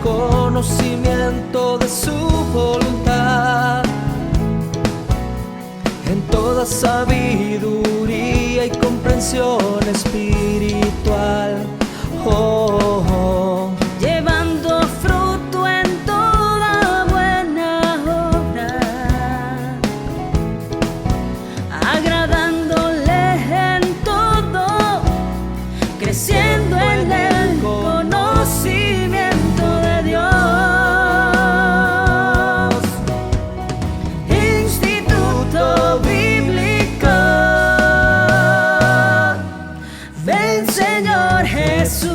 conocimiento de su voluntad, en toda sabiduría y comprensión espiritual. Oh, oh. Llevando fruto en toda buena obra, agradándole en todo, creciendo en el conocimiento de Dios. Instituto Bíblico, ven Señor Jesús.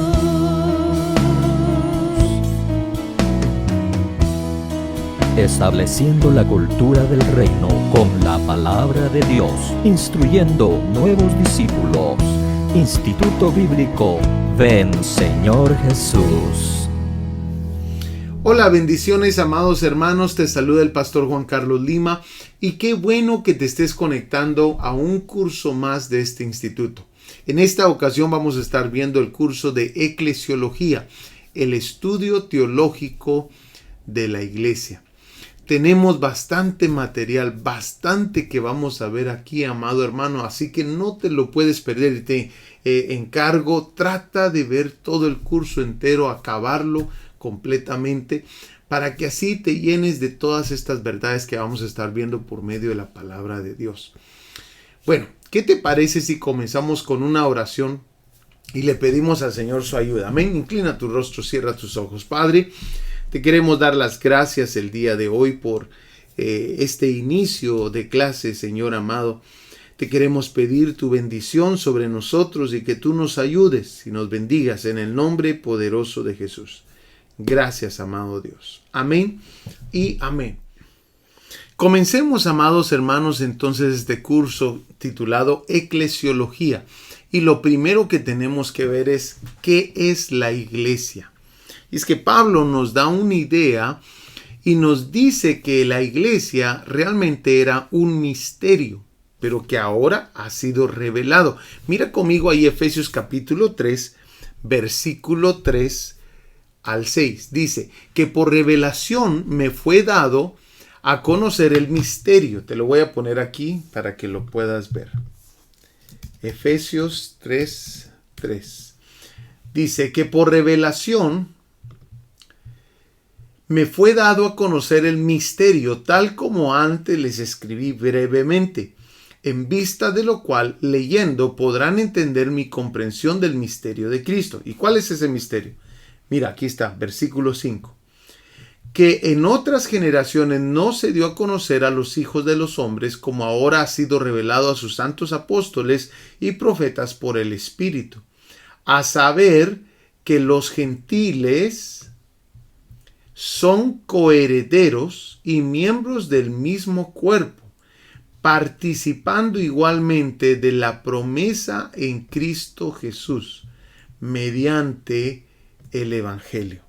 Estableciendo la cultura del reino con la palabra de Dios, instruyendo nuevos discípulos. Instituto Bíblico, ven Señor Jesús. Hola, bendiciones amados hermanos, te saluda el pastor Juan Carlos Lima y qué bueno que te estés conectando a un curso más de este instituto. En esta ocasión vamos a estar viendo el curso de Eclesiología, el estudio teológico de la iglesia. Tenemos bastante material, bastante que vamos a ver aquí, amado hermano, así que no te lo puedes perder y te encargo, trata de ver todo el curso entero, acabarlo completamente, para que así te llenes de todas estas verdades que vamos a estar viendo por medio de la palabra de Dios. Bueno, ¿qué te parece si comenzamos con una oración y le pedimos al Señor su ayuda? Amén. Inclina tu rostro, cierra tus ojos. Padre, te queremos dar las gracias el día de hoy por este inicio de clase, Señor amado. Te queremos pedir tu bendición sobre nosotros y que tú nos ayudes y nos bendigas en el nombre poderoso de Jesús. Gracias, amado Dios. Amén y amén. Comencemos, amados hermanos, entonces este curso titulado Eclesiología. Y lo primero que tenemos que ver es ¿qué es la iglesia? Y es que Pablo nos da una idea y nos dice que la iglesia realmente era un misterio, pero que ahora ha sido revelado. Mira conmigo ahí Efesios capítulo 3, versículo 3 al 6. Dice que por revelación me fue dado a conocer el misterio. Te lo voy a poner aquí para que lo puedas ver. Efesios 3, 3. Dice que por revelación me fue dado a conocer el misterio, tal como antes les escribí brevemente, en vista de lo cual, leyendo, podrán entender mi comprensión del misterio de Cristo. ¿Y cuál es ese misterio? Mira, aquí está, versículo 5. Que en otras generaciones no se dio a conocer a los hijos de los hombres, como ahora ha sido revelado a sus santos apóstoles y profetas por el Espíritu, a saber que los gentiles son coherederos y miembros del mismo cuerpo, participando igualmente de la promesa en Cristo Jesús, mediante el Evangelio.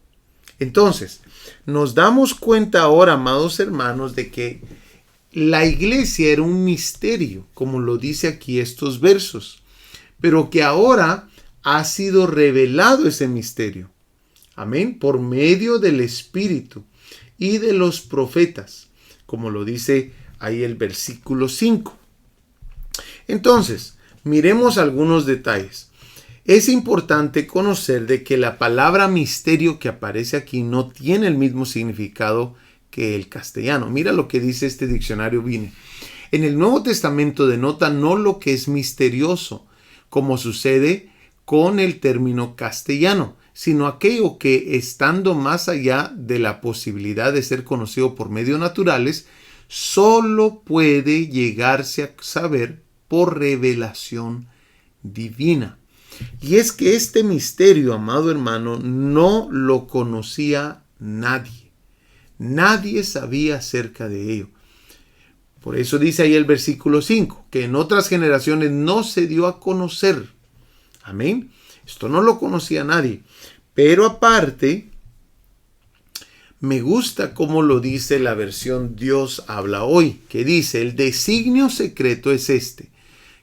Entonces, nos damos cuenta ahora, amados hermanos, de que la iglesia era un misterio, como lo dice aquí estos versos, pero que ahora ha sido revelado ese misterio. Amén, por medio del Espíritu y de los profetas, como lo dice ahí el versículo 5. Entonces, miremos algunos detalles. Es importante conocer de que la palabra misterio que aparece aquí no tiene el mismo significado que el castellano. Mira lo que dice este diccionario Vine. En el Nuevo Testamento denota no lo que es misterioso, como sucede con el término castellano, sino aquello que, estando más allá de la posibilidad de ser conocido por medios naturales, solo puede llegarse a saber por revelación divina. Y es que este misterio, amado hermano, no lo conocía nadie. Nadie sabía acerca de ello. Por eso dice ahí el versículo 5, que en otras generaciones no se dio a conocer. Amén. Esto no lo conocía nadie. Pero aparte, me gusta cómo lo dice la versión Dios habla hoy, que dice, el designio secreto es este,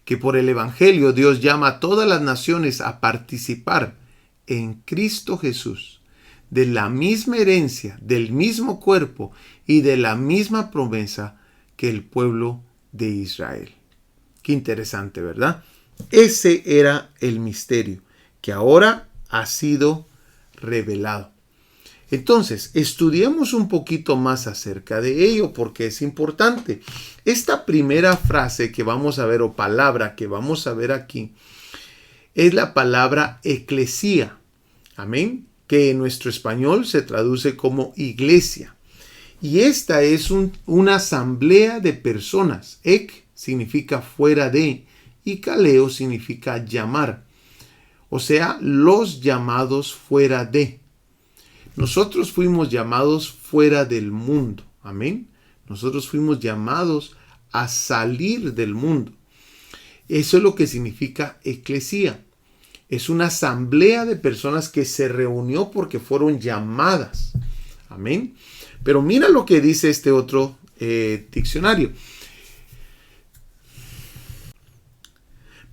que por el Evangelio Dios llama a todas las naciones a participar en Cristo Jesús, de la misma herencia, del mismo cuerpo y de la misma promesa que el pueblo de Israel. Qué interesante, ¿verdad? Ese era el misterio que ahora ha sido revelado. Entonces, estudiemos un poquito más acerca de ello porque es importante. Esta primera frase que vamos a ver o palabra que vamos a ver aquí es la palabra eclesía. Amén. Que en nuestro español se traduce como iglesia. Y esta es una asamblea de personas. Ek significa fuera de y kaleo significa llamar. O sea, los llamados fuera de. Nosotros fuimos llamados fuera del mundo. Amén. Nosotros fuimos llamados a salir del mundo. Eso es lo que significa eclesía. Es una asamblea de personas que se reunió porque fueron llamadas. Amén. Pero mira lo que dice este otro diccionario.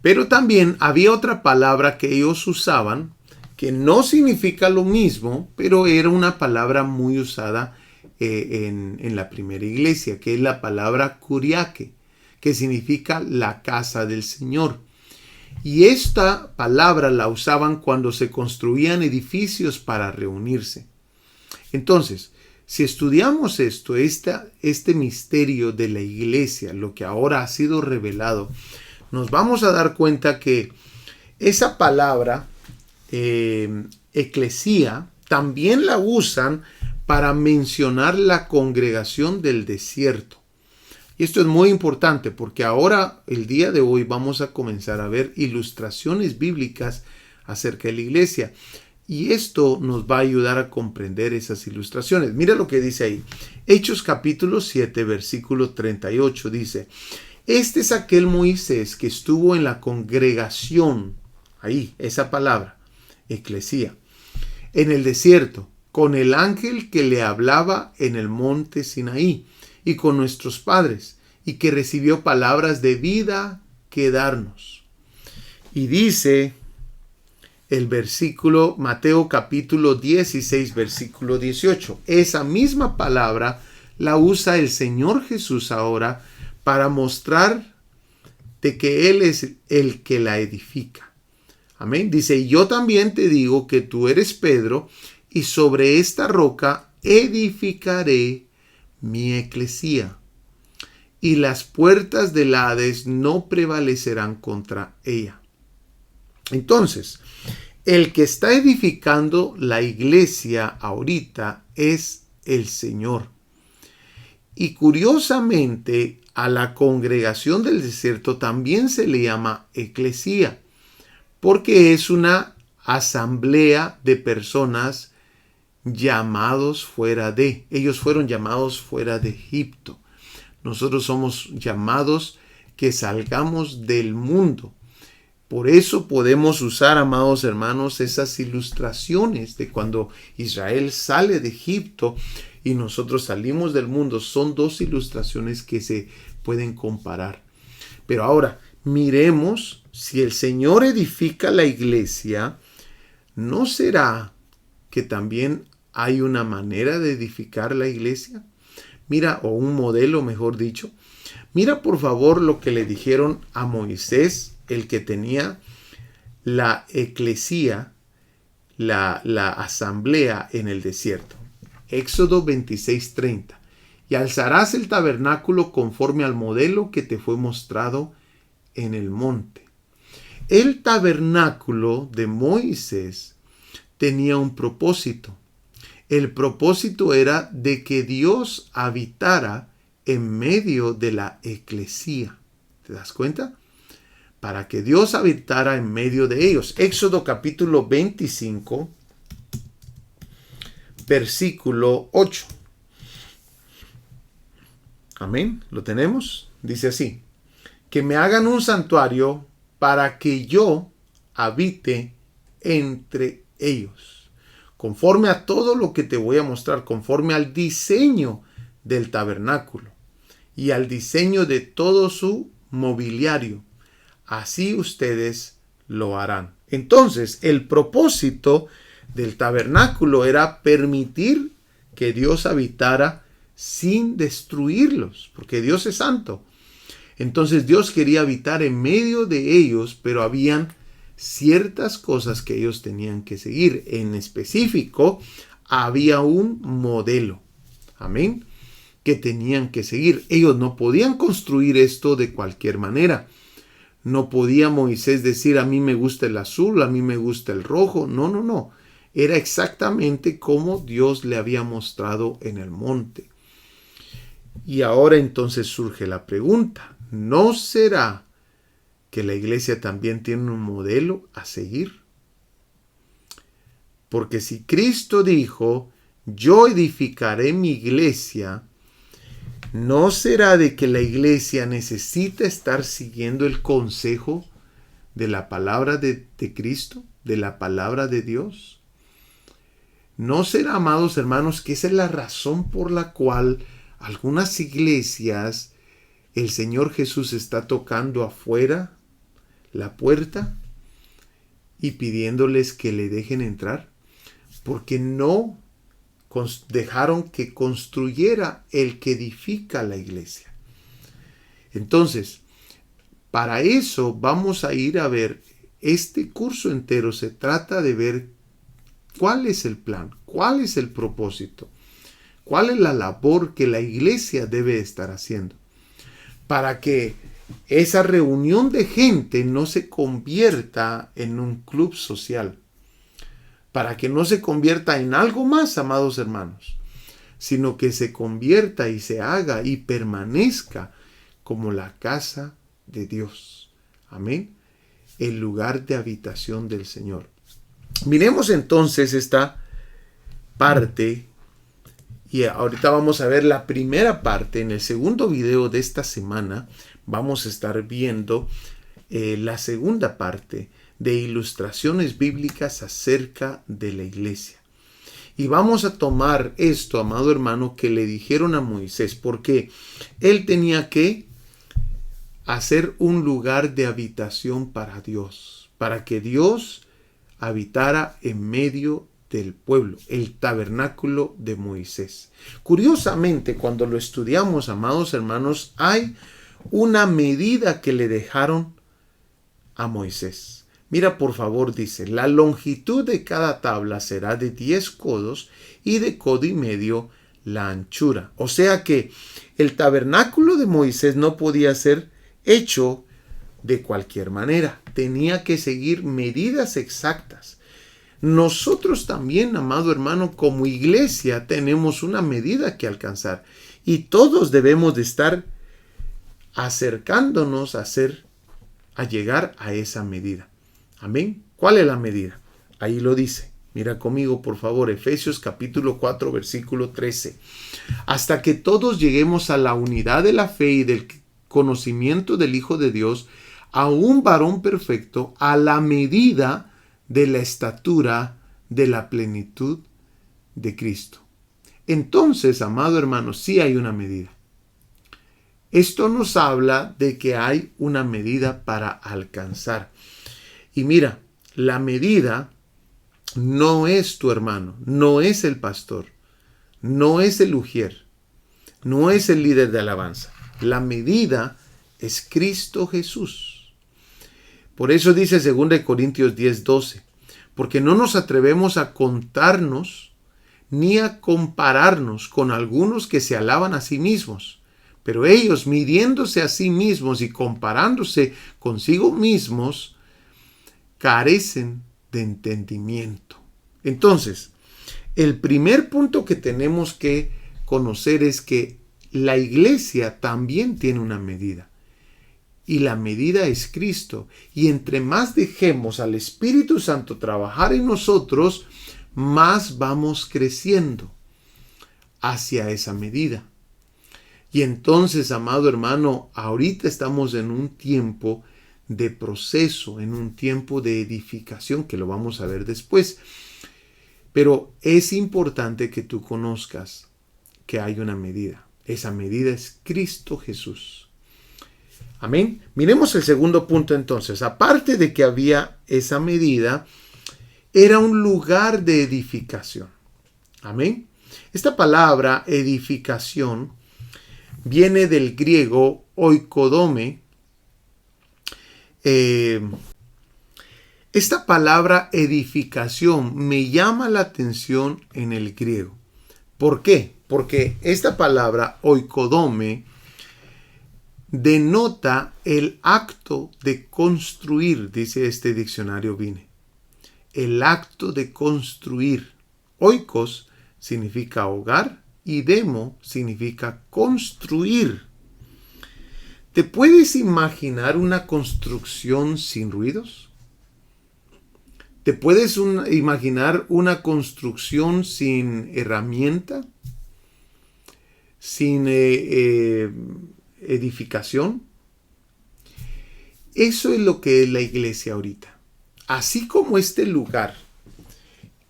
Pero también había otra palabra que ellos usaban que no significa lo mismo, pero era una palabra muy usada en la primera iglesia, que es la palabra kuriake, que significa la casa del Señor. Y esta palabra la usaban cuando se construían edificios para reunirse. Entonces, si estudiamos este misterio de la iglesia, lo que ahora ha sido revelado, nos vamos a dar cuenta que esa palabra eclesía también la usan para mencionar la congregación del desierto. Y esto es muy importante porque ahora, el día de hoy, vamos a comenzar a ver ilustraciones bíblicas acerca de la iglesia. Y esto nos va a ayudar a comprender esas ilustraciones. Mira lo que dice ahí. Hechos capítulo 7, versículo 38 dice: este es aquel Moisés que estuvo en la congregación, ahí, esa palabra, eclesía, en el desierto, con el ángel que le hablaba en el monte Sinaí, y con nuestros padres, y que recibió palabras de vida que darnos. Y dice el versículo, Mateo capítulo 16, versículo 18. Esa misma palabra la usa el Señor Jesús ahora para mostrar de que Él es el que la edifica. Amén. Dice: y yo también te digo que tú eres Pedro, y sobre esta roca edificaré mi eclesía, y las puertas del Hades no prevalecerán contra ella. Entonces, el que está edificando la iglesia ahorita es el Señor. Y curiosamente, a la congregación del desierto también se le llama eclesía, porque es una asamblea de personas llamados fuera de. Ellos fueron llamados fuera de Egipto. Nosotros somos llamados que salgamos del mundo. Por eso podemos usar, amados hermanos, esas ilustraciones de cuando Israel sale de Egipto y nosotros salimos del mundo. Son dos ilustraciones que se pueden comparar. Pero ahora, miremos, si el Señor edifica la iglesia, ¿no será que también hay una manera de edificar la iglesia? Mira, o un modelo, mejor dicho. Mira por favor lo que le dijeron a Moisés, el que tenía la eclesía, la asamblea en el desierto. Éxodo 26:30. Y alzarás el tabernáculo conforme al modelo que te fue mostrado en el monte. El tabernáculo de Moisés tenía un propósito. El propósito era de que Dios habitara en medio de la eclesía. ¿Te das cuenta? Para que Dios habitara en medio de ellos. Éxodo capítulo 25, versículo 8. Amén. ¿Lo tenemos? Dice así: que me hagan un santuario para que yo habite entre ellos, conforme a todo lo que te voy a mostrar, conforme al diseño del tabernáculo y al diseño de todo su mobiliario. Así ustedes lo harán. Entonces, el propósito del tabernáculo era permitir que Dios habitara sin destruirlos, porque Dios es santo. Entonces Dios quería habitar en medio de ellos, pero habían ciertas cosas que ellos tenían que seguir. En específico, había un modelo, amén, que tenían que seguir. Ellos no podían construir esto de cualquier manera. No podía Moisés decir, a mí me gusta el azul, a mí me gusta el rojo. No. Era exactamente como Dios le había mostrado en el monte. Y ahora entonces surge la pregunta, ¿no será que la iglesia también tiene un modelo a seguir? Porque si Cristo dijo, yo edificaré mi iglesia, ¿no será de que la iglesia necesita estar siguiendo el consejo de la palabra de Cristo, de la palabra de Dios? ¿No será, amados hermanos, que esa es la razón por la cual algunas iglesias el Señor Jesús está tocando afuera la puerta y pidiéndoles que le dejen entrar? Porque no dejaron que construyera el que edifica la iglesia. Entonces, para eso vamos a ir a ver, este curso entero se trata de ver cuál es el plan, cuál es el propósito, cuál es la labor que la iglesia debe estar haciendo, para que esa reunión de gente no se convierta en un club social, para que no se convierta en algo más, amados hermanos, sino que se convierta y se haga y permanezca como la casa de Dios. Amén. El lugar de habitación del Señor. Miremos entonces esta parte y ahorita vamos a ver la primera parte. En el segundo video de esta semana vamos a estar viendo la segunda parte de ilustraciones bíblicas acerca de la iglesia. Y vamos a tomar esto, amado hermano, que le dijeron a Moisés, porque él tenía que hacer un lugar de habitación para Dios, para que Dios habitara en medio del pueblo, el tabernáculo de Moisés. Curiosamente, cuando lo estudiamos, amados hermanos, hay una medida que le dejaron a Moisés. Mira, por favor, dice, la longitud de cada tabla será de 10 codos y de codo y medio la anchura. O sea que el tabernáculo de Moisés no podía ser hecho de cualquier manera. Tenía que seguir medidas exactas. Nosotros también, amado hermano, como iglesia tenemos una medida que alcanzar. Y todos debemos de estar acercándonos a llegar a esa medida. Amén. ¿Cuál es la medida? Ahí lo dice. Mira conmigo, por favor, Efesios capítulo 4, versículo 13. Hasta que todos lleguemos a la unidad de la fe y del conocimiento del Hijo de Dios, a un varón perfecto, a la medida de la estatura de la plenitud de Cristo. Entonces, amado hermano, sí hay una medida. Esto nos habla de que hay una medida para alcanzar. Y mira, la medida no es tu hermano, no es el pastor, no es el ujier, no es el líder de alabanza. La medida es Cristo Jesús. Por eso dice 2 Corintios 10:12, porque no nos atrevemos a contarnos ni a compararnos con algunos que se alaban a sí mismos, pero ellos, midiéndose a sí mismos y comparándose consigo mismos, carecen de entendimiento. Entonces, el primer punto que tenemos que conocer es que la iglesia también tiene una medida. Y la medida es Cristo. Y entre más dejemos al Espíritu Santo trabajar en nosotros, más vamos creciendo hacia esa medida. Y entonces, amado hermano, ahorita estamos en un tiempo de proceso, en un tiempo de edificación, que lo vamos a ver después. Pero es importante que tú conozcas que hay una medida. Esa medida es Cristo Jesús. Amén. Miremos el segundo punto entonces. Aparte de que había esa medida, era un lugar de edificación. Amén. Esta palabra edificación viene del griego oikodome. Esta palabra edificación me llama la atención en el griego. ¿Por qué? Porque esta palabra oikodome denota el acto de construir, dice este diccionario Vine. El acto de construir. Oikos significa hogar y demo significa construir. ¿Te puedes imaginar una construcción sin ruidos? ¿Te puedes imaginar una construcción sin herramienta? ¿Sin edificación? Eso es lo que es la iglesia ahorita. Así como este lugar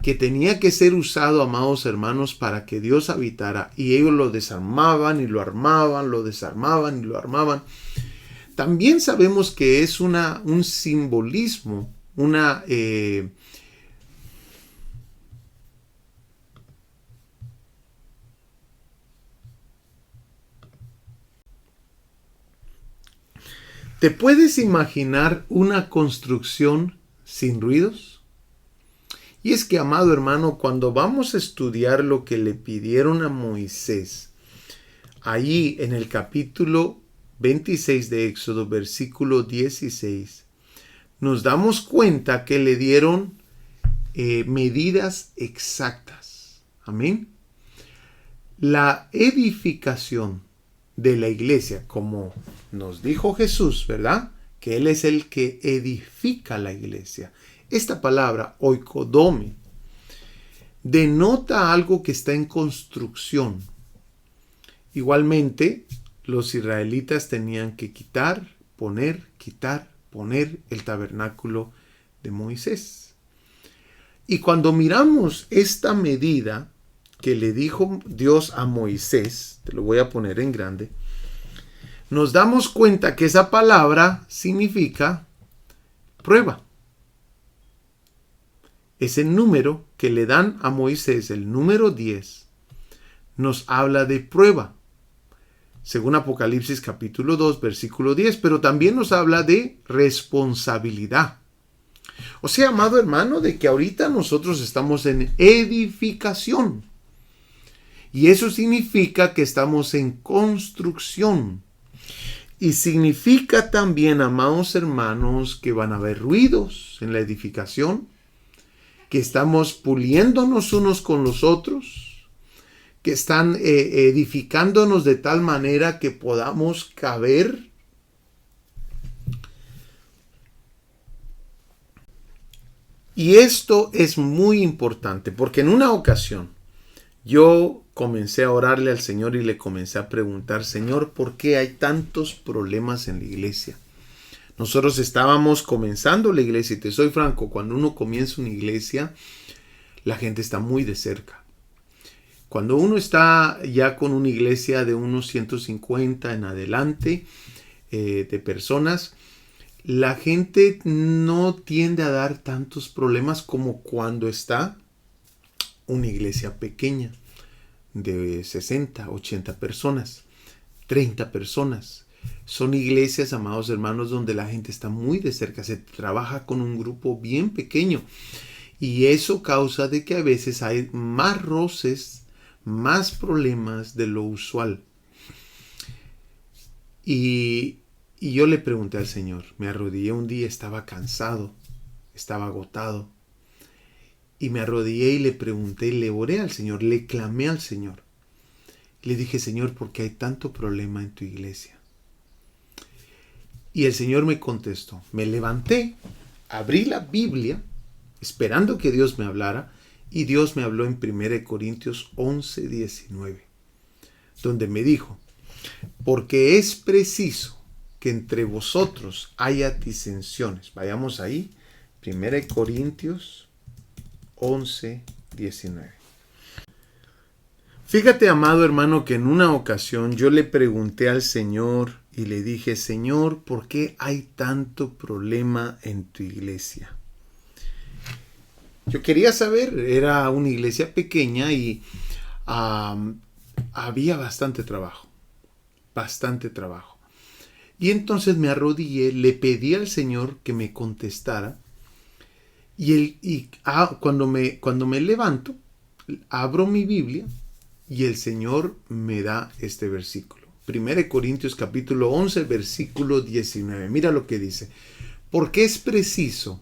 que tenía que ser usado, amados hermanos, para que Dios habitara, y ellos lo desarmaban y lo armaban, lo desarmaban y lo armaban. También sabemos que es un simbolismo, ¿Te puedes imaginar una construcción sin ruidos? Y es que, amado hermano, cuando vamos a estudiar lo que le pidieron a Moisés, allí en el capítulo 26 de Éxodo, versículo 16, nos damos cuenta que le dieron medidas exactas. Amén. La edificación de la iglesia, como nos dijo Jesús, ¿verdad? Que Él es el que edifica la iglesia. Esta palabra, oikodome, denota algo que está en construcción. Igualmente, los israelitas tenían que quitar, poner el tabernáculo de Moisés. Y cuando miramos esta medida que le dijo Dios a Moisés, te lo voy a poner en grande, nos damos cuenta que esa palabra significa prueba. Ese número que le dan a Moisés, el número 10, nos habla de prueba, según Apocalipsis capítulo 2, versículo 10, pero también nos habla de responsabilidad. O sea, amado hermano, de que ahorita nosotros estamos en edificación. Y eso significa que estamos en construcción. Y significa también, amados hermanos, que van a haber ruidos en la edificación, que estamos puliéndonos unos con los otros, que están edificándonos de tal manera que podamos caber. Y esto es muy importante, porque en una ocasión yo comencé a orarle al Señor y le comencé a preguntar, Señor, ¿por qué hay tantos problemas en la iglesia? Nosotros estábamos comenzando la iglesia y te soy franco, cuando uno comienza una iglesia, la gente está muy de cerca. Cuando uno está ya con una iglesia de unos 150 en adelante de personas, la gente no tiende a dar tantos problemas como cuando está una iglesia pequeña de 60, 80 personas, 30 personas. Son iglesias, amados hermanos, donde la gente está muy de cerca, se trabaja con un grupo bien pequeño y eso causa de que a veces hay más roces, más problemas de lo usual. Y yo le pregunté al Señor, me arrodillé un día, estaba cansado, estaba agotado y me arrodillé y le pregunté, le oré al Señor, le clamé al Señor. Le dije, Señor, ¿por qué hay tanto problema en tu iglesia? Y el Señor me contestó. Me levanté, abrí la Biblia, esperando que Dios me hablara, y Dios me habló en 1 Corintios 11, 19, donde me dijo, porque es preciso que entre vosotros haya disensiones. Vayamos ahí, 1 Corintios 11, 19. Fíjate, amado hermano, que en una ocasión yo le pregunté al Señor y le dije, Señor, ¿por qué hay tanto problema en tu iglesia? Yo quería saber, era una iglesia pequeña y había bastante trabajo. Y entonces me arrodillé, le pedí al Señor que me contestara. Cuando me levanto, abro mi Biblia y el Señor me da este versículo. 1 Corintios capítulo 11, versículo 19. Mira lo que dice. Porque es preciso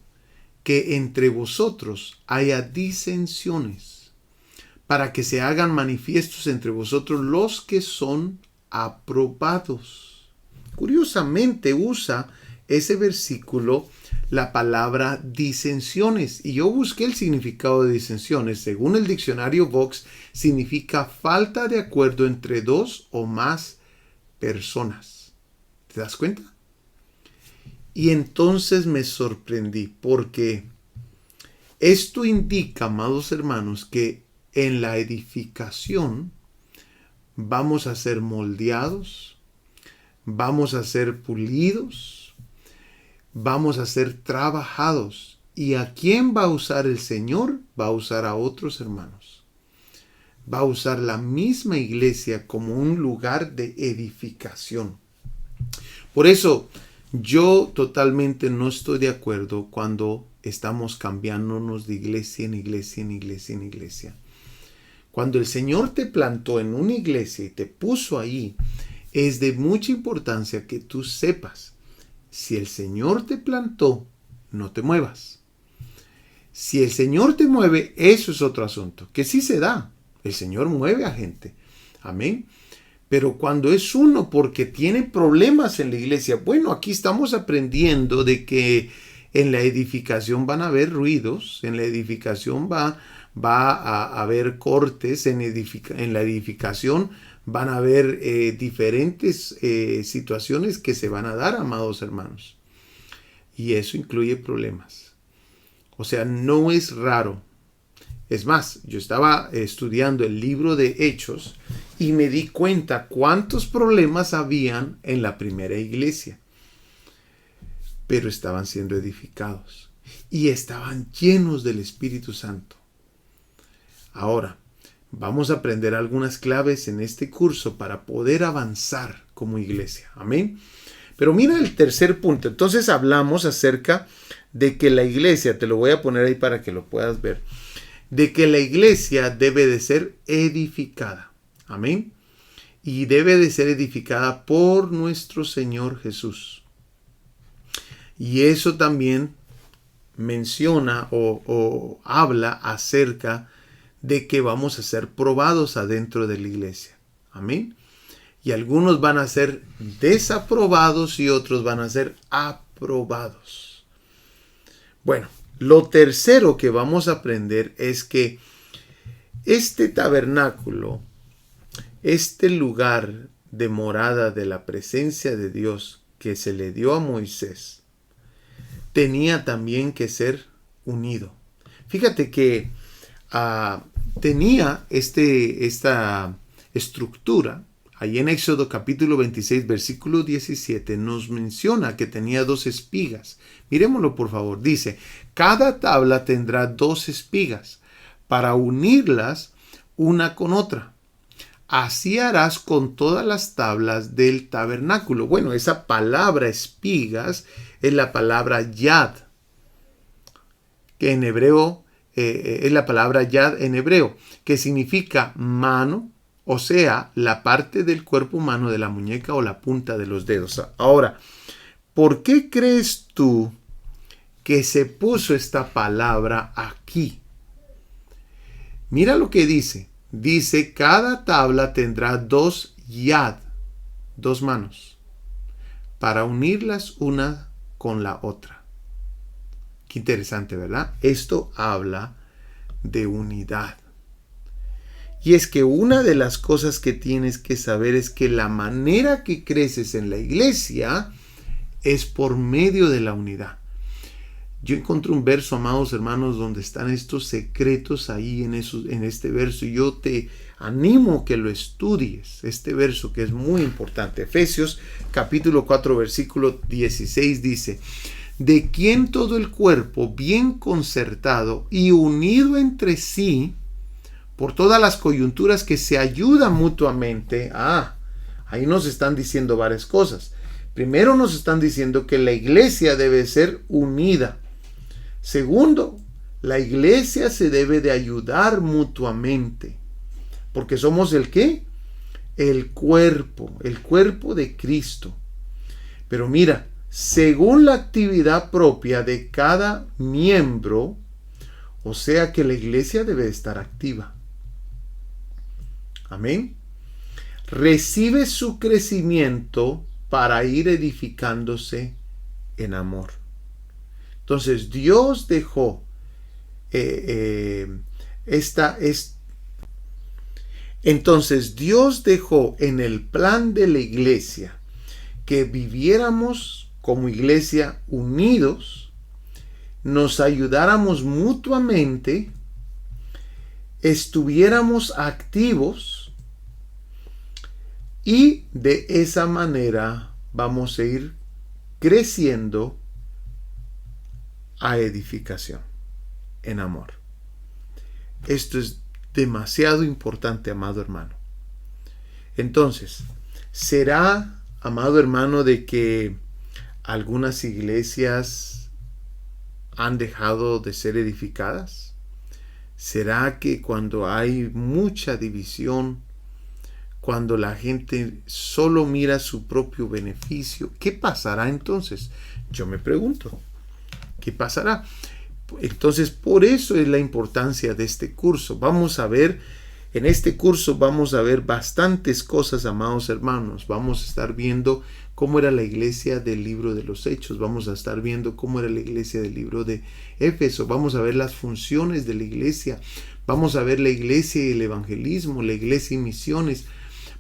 que entre vosotros haya disensiones, para que se hagan manifiestos entre vosotros los que son aprobados. Curiosamente usa ese versículo la palabra disensiones. Y yo busqué el significado de disensiones. Según el diccionario Vox, significa falta de acuerdo entre dos o más personas. ¿Te das cuenta? Y entonces me sorprendí porque esto indica, amados hermanos, que en la edificación vamos a ser moldeados, vamos a ser pulidos, vamos a ser trabajados. ¿Y a quién va a usar el Señor? Va a usar a otros hermanos. Va a usar la misma iglesia como un lugar de edificación. Por eso, yo totalmente no estoy de acuerdo cuando estamos cambiándonos de iglesia en iglesia. Cuando el Señor te plantó en una iglesia y te puso ahí, es de mucha importancia que tú sepas, si el Señor te plantó, no te muevas. Si el Señor te mueve, eso es otro asunto, que sí se da. El Señor mueve a gente. Amén. Pero cuando es uno porque tiene problemas en la iglesia, bueno, aquí estamos aprendiendo de que en la edificación van a haber ruidos, en la edificación va a haber cortes, en la edificación van a haber diferentes situaciones que se van a dar, amados hermanos. Y eso incluye problemas. O sea, no es raro. Es más, yo estaba estudiando el libro de Hechos y me di cuenta cuántos problemas habían en la primera iglesia. Pero estaban siendo edificados y estaban llenos del Espíritu Santo. Ahora, vamos a aprender algunas claves en este curso para poder avanzar como iglesia. Amén. Pero mira el tercer punto. Entonces hablamos acerca de que la iglesia, te lo voy a poner ahí para que lo puedas ver, de que la iglesia debe de ser edificada. Amén. Y debe de ser edificada por nuestro Señor Jesús. Y eso también menciona o habla acerca de que vamos a ser probados adentro de la iglesia. Amén. Y algunos van a ser desaprobados y otros van a ser aprobados. Bueno, lo tercero que vamos a aprender es que este tabernáculo, este lugar de morada de la presencia de Dios que se le dio a Moisés, tenía también que ser unido. Fíjate que tenía esta estructura. Ahí en Éxodo capítulo 26, versículo 17, nos menciona que tenía 2 espigas. Miremoslo por favor. Dice, cada tabla tendrá 2 espigas para unirlas una con otra. Así harás con todas las tablas del tabernáculo. Bueno, esa palabra espigas es la palabra yad, que en hebreo es la palabra yad en hebreo, que significa mano. O sea, la parte del cuerpo humano de la muñeca o la punta de los dedos. Ahora, ¿por qué crees tú que se puso esta palabra aquí? Mira lo que dice. Dice, cada tabla tendrá 2 yad, 2 manos, para unirlas una con la otra. Qué interesante, ¿verdad? Esto habla de unidad. Y es que una de las cosas que tienes que saber es que la manera que creces en la iglesia es por medio de la unidad. Yo encontré un verso, amados hermanos, donde están estos secretos ahí en este verso. Y yo te animo que lo estudies, este verso que es muy importante. Efesios capítulo 4, versículo 16 dice, de quien todo el cuerpo, bien concertado y unido entre sí, por todas las coyunturas que se ayudan mutuamente. Ahí nos están diciendo varias cosas. Primero nos están diciendo que la iglesia debe ser unida. Segundo, la iglesia se debe de ayudar mutuamente. Porque somos ¿el qué? El cuerpo de Cristo. Pero mira, según la actividad propia de cada miembro, o sea que la iglesia debe estar activa. Amén. Recibe su crecimiento para ir edificándose en amor. Entonces Dios dejó Entonces Dios dejó en el plan de la iglesia que viviéramos como iglesia unidos, nos ayudáramos mutuamente, estuviéramos activos y de esa manera vamos a ir creciendo a edificación en amor. Esto es demasiado importante, amado hermano. Entonces, ¿será, amado hermano, de que algunas iglesias han dejado de ser edificadas? ¿Será que cuando hay mucha división, cuando la gente solo mira su propio beneficio, qué pasará entonces? Yo me pregunto, ¿qué pasará? Entonces, por eso es la importancia de este curso. En este curso vamos a ver bastantes cosas, amados hermanos. Vamos a estar viendo cómo era la iglesia del libro de los Hechos. Vamos a estar viendo cómo era la iglesia del libro de Éfeso. Vamos a ver las funciones de la iglesia. Vamos a ver la iglesia y el evangelismo, la iglesia y misiones.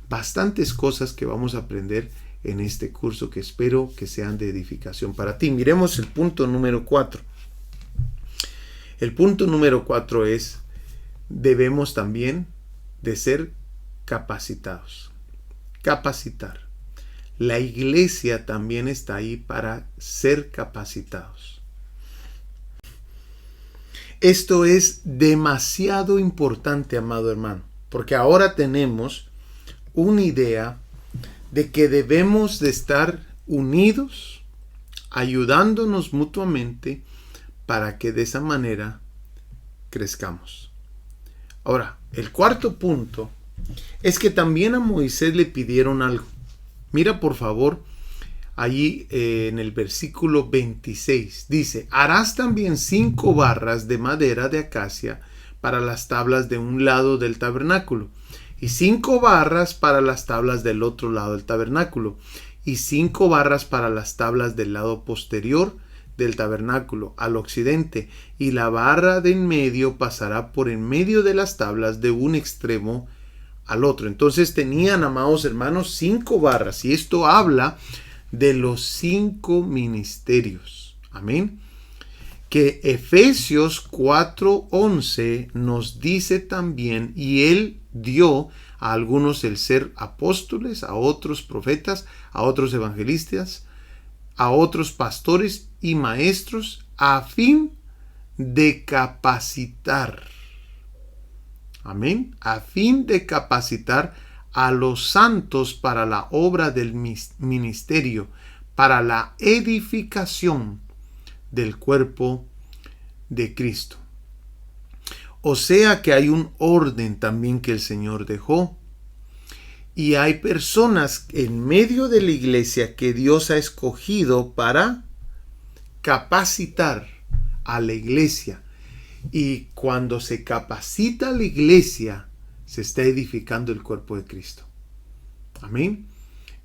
Bastantes cosas que vamos a aprender en este curso que espero que sean de edificación para ti. Miremos el punto número 4. El punto número 4 es, debemos también de ser capacitados. Capacitar. La iglesia también está ahí para ser capacitados. Esto es demasiado importante, amado hermano, porque ahora tenemos una idea de que debemos de estar unidos, ayudándonos mutuamente, para que de esa manera crezcamos. Ahora, el cuarto punto es que también a Moisés le pidieron algo. Mira por favor, allí en el versículo 26 dice: harás también 5 barras de madera de acacia para las tablas de un lado del tabernáculo, y 5 barras para las tablas del otro lado del tabernáculo, y 5 barras para las tablas del lado posterior del tabernáculo al occidente, y la barra de en medio pasará por en medio de las tablas de un extremo al otro. Entonces tenían, amados hermanos, 5 barras, y esto habla de los 5 ministerios. Amén. Que Efesios 4:11 nos dice también, y él dio a algunos el ser apóstoles, a otros profetas, a otros evangelistas, a otros pastores y maestros, a fin de capacitar. Amén. A fin de capacitar a los santos para la obra del ministerio, para la edificación del cuerpo de Cristo. O sea que hay un orden también que el Señor dejó. Y hay personas en medio de la iglesia que Dios ha escogido para capacitar a la iglesia. Y cuando se capacita a la iglesia, se está edificando el cuerpo de Cristo. Amén.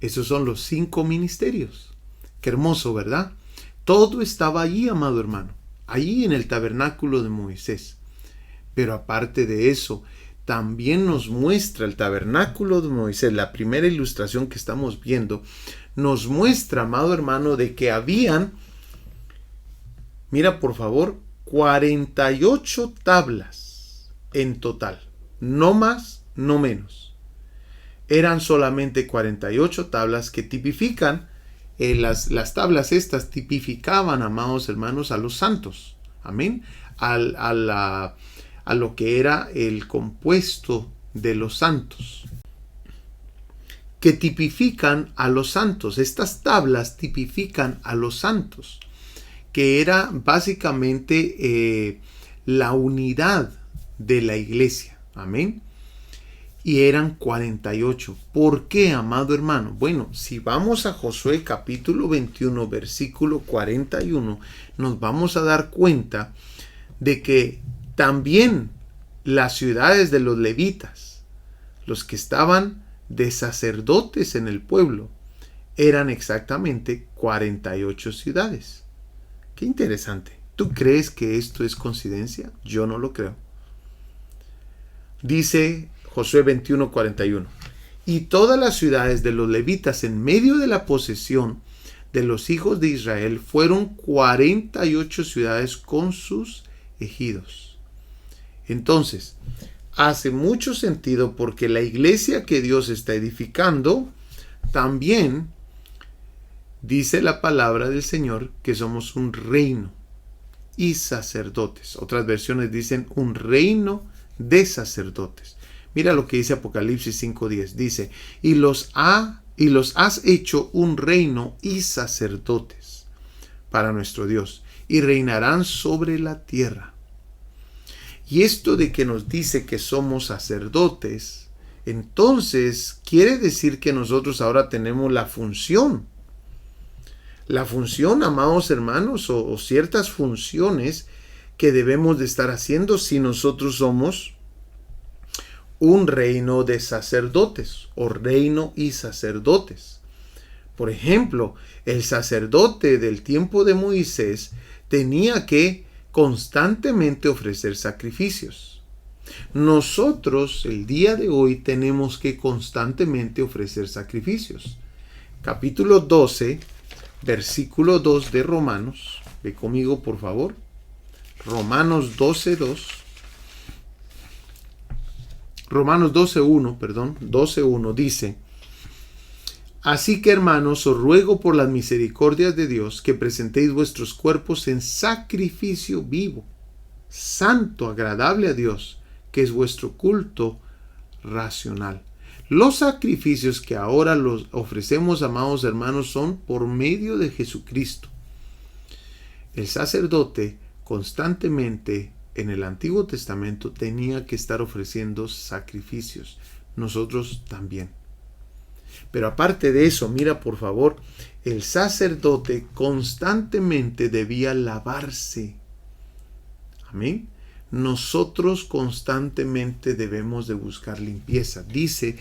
Esos son los 5 ministerios. Qué hermoso, ¿verdad? Todo estaba allí, amado hermano. Allí en el tabernáculo de Moisés. Pero aparte de eso, también nos muestra el tabernáculo de Moisés, la primera ilustración que estamos viendo, nos muestra, amado hermano, de que habían, mira por favor, 48 tablas en total, no más, no menos. Eran solamente 48 tablas que tipifican las tablas estas tipificaban, amados hermanos, a los santos. Amén. A lo que era el compuesto de los santos, que tipifican a los santos. Estas tablas tipifican a los santos, que era básicamente la unidad de la iglesia. Amén. Y eran 48. ¿Por qué, amado hermano? Bueno, si vamos a Josué capítulo 21, versículo 41, nos vamos a dar cuenta de que también las ciudades de los levitas, los que estaban de sacerdotes en el pueblo, eran exactamente 48 ciudades. Qué interesante. ¿Tú crees que esto es coincidencia? Yo no lo creo. Dice Josué 21, 41. Y todas las ciudades de los levitas en medio de la posesión de los hijos de Israel fueron 48 ciudades con sus ejidos. Entonces, hace mucho sentido, porque la iglesia que Dios está edificando también dice la palabra del Señor que somos un reino y sacerdotes. Otras versiones dicen un reino de sacerdotes. Mira lo que dice Apocalipsis 5:10. Dice, y los has hecho un reino y sacerdotes para nuestro Dios, y reinarán sobre la tierra. Y esto de que nos dice que somos sacerdotes, entonces quiere decir que nosotros ahora tenemos la función, amados hermanos, o ciertas funciones que debemos de estar haciendo si nosotros somos un reino de sacerdotes o reino y sacerdotes. Por ejemplo, el sacerdote del tiempo de Moisés tenía que constantemente ofrecer sacrificios. Nosotros el día de hoy tenemos que constantemente ofrecer sacrificios. Capítulo 12, versículo 2 de Romanos. Ve conmigo, por favor. Romanos 12:2. Romanos 12:1 dice: así que, hermanos, os ruego por las misericordias de Dios que presentéis vuestros cuerpos en sacrificio vivo, santo, agradable a Dios, que es vuestro culto racional. Los sacrificios que ahora los ofrecemos, amados hermanos, son por medio de Jesucristo. El sacerdote constantemente en el Antiguo Testamento tenía que estar ofreciendo sacrificios. Nosotros también. Pero aparte de eso, mira por favor, el sacerdote constantemente debía lavarse. Amén. Nosotros constantemente debemos de buscar limpieza. Dice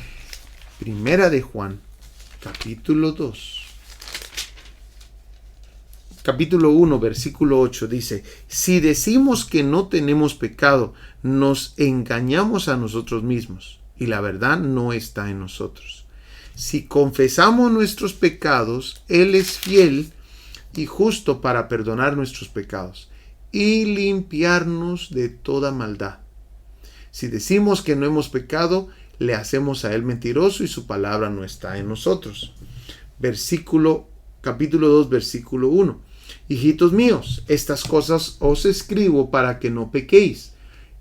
Primera de Juan, capítulo 1, versículo 8, dice: si decimos que no tenemos pecado, nos engañamos a nosotros mismos, y la verdad no está en nosotros. Si confesamos nuestros pecados, Él es fiel y justo para perdonar nuestros pecados y limpiarnos de toda maldad. Si decimos que no hemos pecado, le hacemos a Él mentiroso y su palabra no está en nosotros. Capítulo 2, versículo 1. Hijitos míos, estas cosas os escribo para que no pequéis.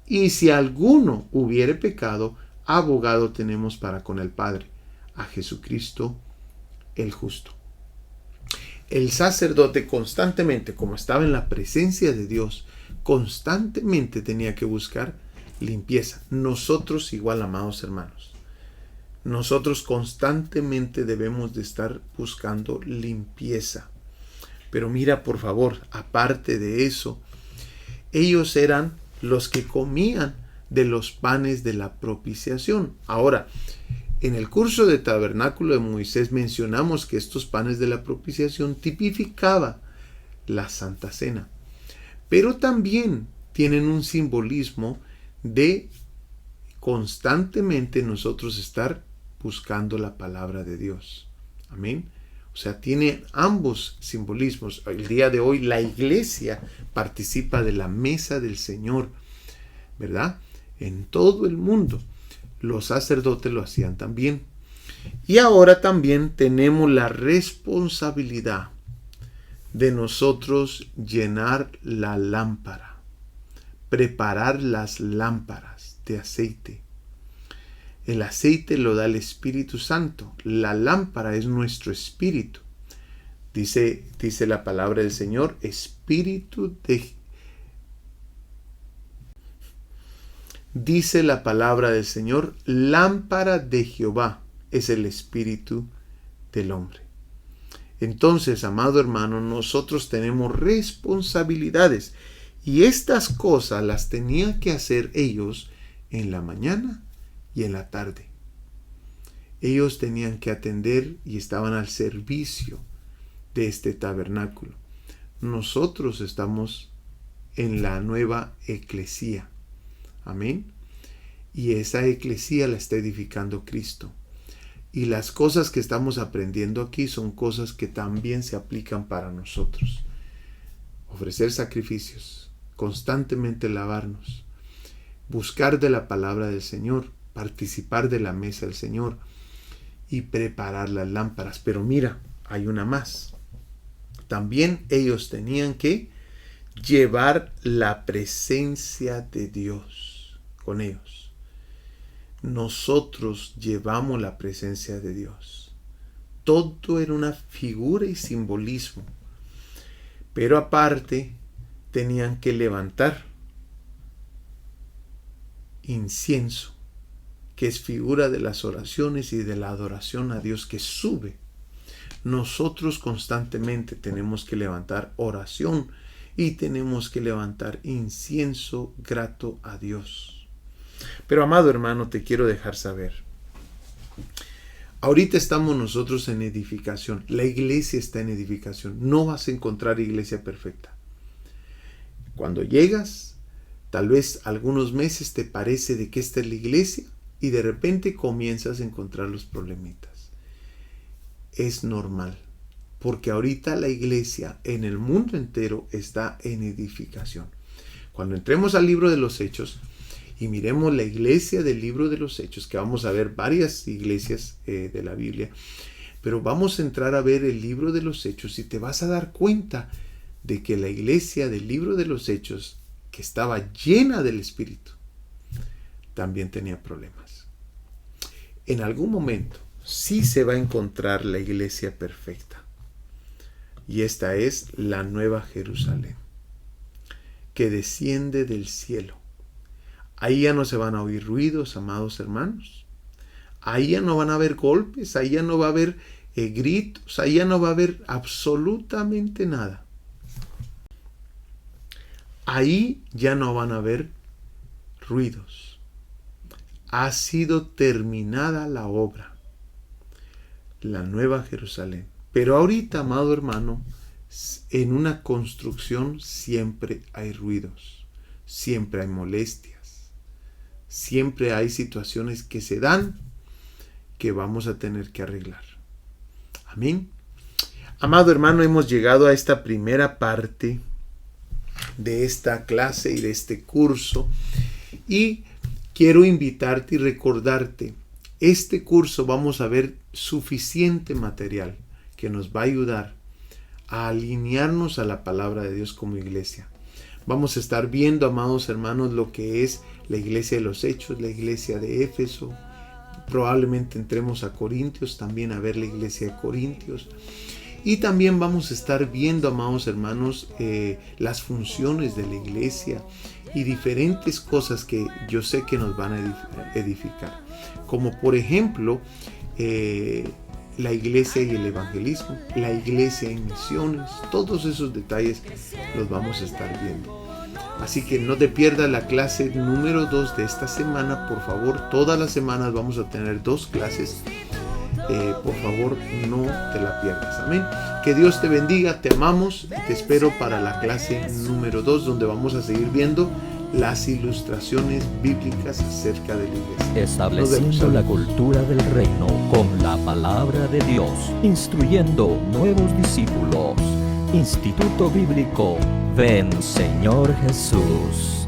Y si alguno hubiere pecado, abogado tenemos para con el Padre, a Jesucristo el justo. El sacerdote constantemente, como estaba en la presencia de Dios, constantemente tenía que buscar limpieza. Nosotros igual, amados hermanos. Nosotros constantemente debemos de estar buscando limpieza. Pero mira, por favor, aparte de eso, ellos eran los que comían de los panes de la propiciación. Ahora, en el curso de Tabernáculo de Moisés mencionamos que estos panes de la propiciación tipificaba la Santa Cena, pero también tienen un simbolismo de constantemente nosotros estar buscando la palabra de Dios. Amén. O sea, tiene ambos simbolismos. El día de hoy la iglesia participa de la mesa del Señor, ¿verdad? En todo el mundo. Los sacerdotes lo hacían también. Y ahora también tenemos la responsabilidad de nosotros llenar la lámpara, preparar las lámparas de aceite. El aceite lo da el Espíritu Santo. La lámpara es nuestro espíritu. Dice la palabra del Señor, dice la palabra del Señor, lámpara de Jehová es el espíritu del hombre. Entonces, amado hermano, nosotros tenemos responsabilidades y estas cosas las tenían que hacer ellos en la mañana y en la tarde. Ellos tenían que atender y estaban al servicio de este tabernáculo. Nosotros estamos en la nueva eclesía. Amén. Y esa eclesía la está edificando Cristo. Y las cosas que estamos aprendiendo aquí son cosas que también se aplican para nosotros. Ofrecer sacrificios, constantemente lavarnos, buscar de la palabra del Señor, participar de la mesa del Señor y preparar las lámparas. Pero mira, hay una más. También ellos tenían que llevar la presencia de Dios con ellos. Nosotros llevamos la presencia de Dios. Todo era una figura y simbolismo. Pero aparte, tenían que levantar incienso, que es figura de las oraciones y de la adoración a Dios que sube. Nosotros constantemente tenemos que levantar oración y tenemos que levantar incienso grato a Dios. Pero amado hermano, te quiero dejar saber. Ahorita estamos nosotros en edificación. La iglesia está en edificación. No vas a encontrar iglesia perfecta. Cuando llegas, tal vez algunos meses te parece de que esta es la iglesia y de repente comienzas a encontrar los problemitas. Es normal, porque ahorita la iglesia en el mundo entero está en edificación. Cuando entremos al libro de los Hechos y miremos la iglesia del libro de los Hechos, que vamos a ver varias iglesias de la Biblia, pero vamos a entrar a ver el libro de los Hechos y te vas a dar cuenta de que la iglesia del libro de los Hechos, que estaba llena del Espíritu, también tenía problemas. En algún momento sí se va a encontrar la iglesia perfecta. Y esta es la nueva Jerusalén, que desciende del cielo. Ahí ya no se van a oír ruidos, amados hermanos. Ahí ya no van a haber golpes, ahí ya no va a haber gritos, ahí ya no va a haber absolutamente nada. Ahí ya no van a haber ruidos. Ha sido terminada la obra, la nueva Jerusalén. Pero ahorita, amado hermano, en una construcción siempre hay ruidos, siempre hay molestias. Siempre hay situaciones que se dan que vamos a tener que arreglar. Amén. Amado hermano, hemos llegado a esta primera parte de esta clase y de este curso. Y quiero invitarte y recordarte, este curso vamos a ver suficiente material que nos va a ayudar a alinearnos a la palabra de Dios como iglesia. Vamos a estar viendo, amados hermanos, lo que es la iglesia de los Hechos, la iglesia de Éfeso. Probablemente entremos a Corintios también a ver la iglesia de Corintios. Y también vamos a estar viendo, amados hermanos, las funciones de la iglesia y diferentes cosas que yo sé que nos van a edificar. Como por ejemplo, la iglesia y el evangelismo, la iglesia y misiones, todos esos detalles los vamos a estar viendo. Así que no te pierdas la clase número 2 de esta semana, por favor. Todas las semanas vamos a tener 2 clases. Por favor, no te la pierdas. Amén. Que Dios te bendiga, te amamos. Te espero para la clase número 2, donde vamos a seguir viendo las ilustraciones bíblicas acerca de la iglesia. Estableciendo la cultura del reino con la palabra de Dios, instruyendo nuevos discípulos. Instituto Bíblico Ven Señor Jesús.